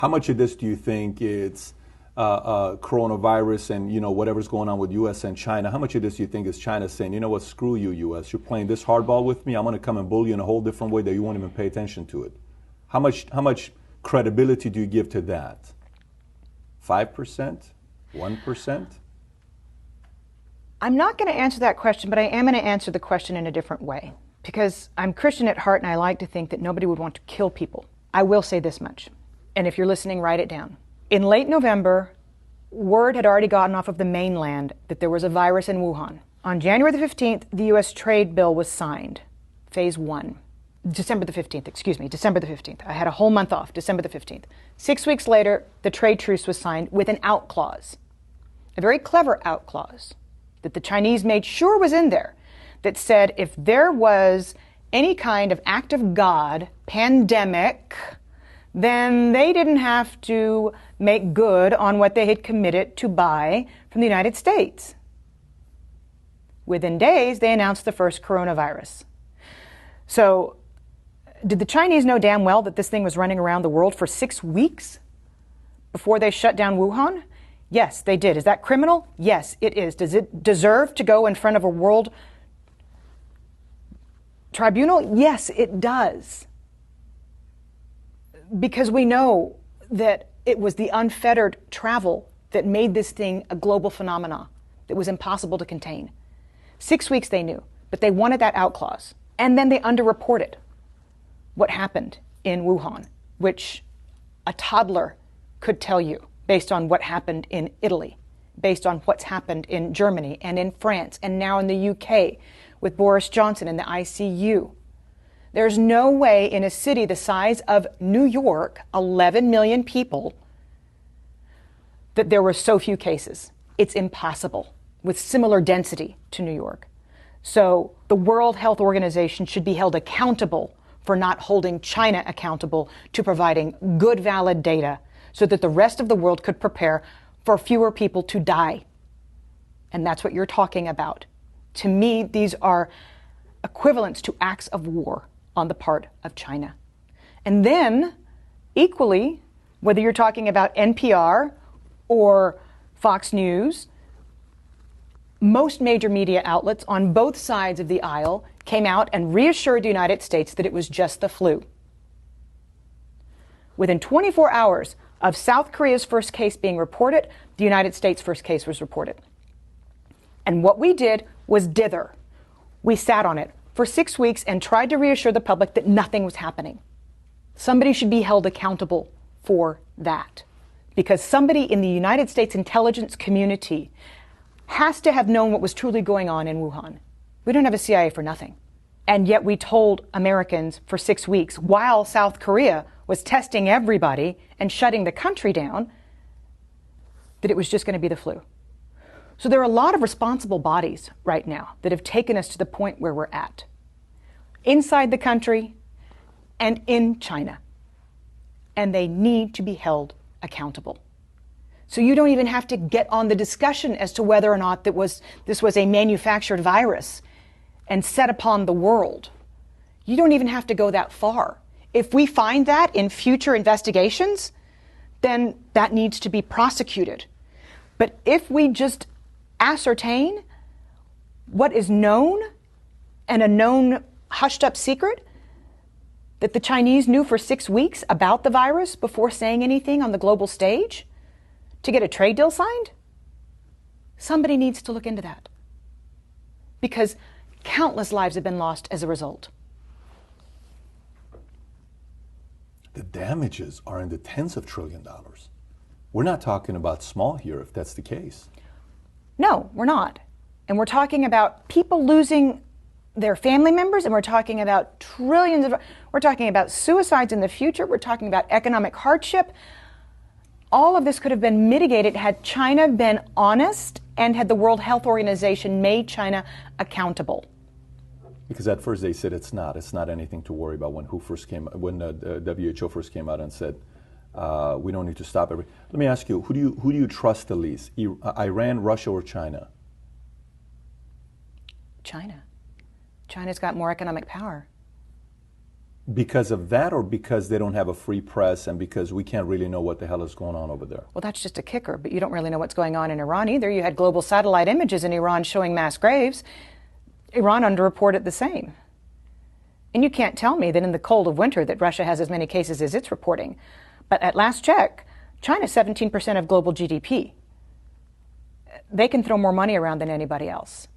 How much of this do you think it's coronavirus and whatever's going on with U.S. and China? How much of this do you think is China saying, you know what, screw you, U.S. You're playing this hardball with me. I'm going to come and bully you in a whole different way that you won't even pay attention to it. How much credibility do you give to that? 5%? 1%? I'm not going to answer that question, but I am going to answer the question in a different way. Because I'm Christian at heart and I like to think that nobody would want to kill people. I will say this much, and if you're listening, write it down. In late November, word had already gotten off of the mainland that there was a virus in Wuhan. On January the 15th, the U.S. trade bill was signed, phase 1. December the 15th. I had a whole month off, December the 15th. 6 weeks later, the trade truce was signed with an out clause, a very clever out clause that the Chinese made sure was in there, that said if there was any kind of act of God, pandemic, then they didn't have to make good on what they had committed to buy from the United States. Within days, they announced the first coronavirus. So, did the Chinese know damn well that this thing was running around the world for 6 weeks before they shut down Wuhan? Yes, they did. Is that criminal? Yes, it is. Does it deserve to go in front of a world tribunal? Yes, it does. Because we know that it was the unfettered travel that made this thing a global phenomenon that was impossible to contain. 6 weeks they knew, but they wanted that out clause. And then they underreported what happened in Wuhan, which a toddler could tell you based on what happened in Italy, based on what's happened in Germany and in France and now in the UK with Boris Johnson in the ICU. There's no way in a city the size of New York, 11 million people, that there were so few cases. It's impossible with similar density to New York. So the World Health Organization should be held accountable for not holding China accountable to providing good, valid data so that the rest of the world could prepare for fewer people to die. And that's what you're talking about. To me, these are equivalents to acts of war on the part of China. And then, equally, whether you're talking about NPR or Fox News, most major media outlets on both sides of the aisle came out and reassured the United States that it was just the flu. Within 24 hours of South Korea's first case being reported, the United States' first case was reported. And what we did was dither. We sat on it for 6 weeks and tried to reassure the public that nothing was happening. Somebody should be held accountable for that, because somebody in the United States intelligence community has to have known what was truly going on in Wuhan. We don't have a CIA for nothing. And yet we told Americans for 6 weeks, while South Korea was testing everybody and shutting the country down, that it was just going to be the flu. So there are a lot of responsible bodies right now that have taken us to the point where we're at, inside the country and in China. And they need to be held accountable. So you don't even have to get on the discussion as to whether or not this was a manufactured virus and set upon the world. You don't even have to go that far. If we find that in future investigations, then that needs to be prosecuted. But if we just ascertain what is known and a known hushed up secret that the Chinese knew for 6 weeks about the virus before saying anything on the global stage to get a trade deal signed, somebody needs to look into that, because countless lives have been lost as a result. The damages are in the tens of trillions of dollars. We're not talking about small here if that's the case. No, we're not. And we're talking about people losing their family members, and we're talking about we're talking about suicides in the future, we're talking about economic hardship. All of this could have been mitigated had China been honest and had the World Health Organization made China accountable. Because at first they said it's not anything to worry about when the WHO first came out and said, we don't need to stop everything. Let me ask you, who do you trust the least? Iran, Russia, or China? China. China's got more economic power. Because of that, or because they don't have a free press and because we can't really know what the hell is going on over there? Well, that's just a kicker, but you don't really know what's going on in Iran either. You had global satellite images in Iran showing mass graves. Iran underreported the same. And you can't tell me that in the cold of winter that Russia has as many cases as it's reporting. But at last check, China's 17% of global GDP. They can throw more money around than anybody else.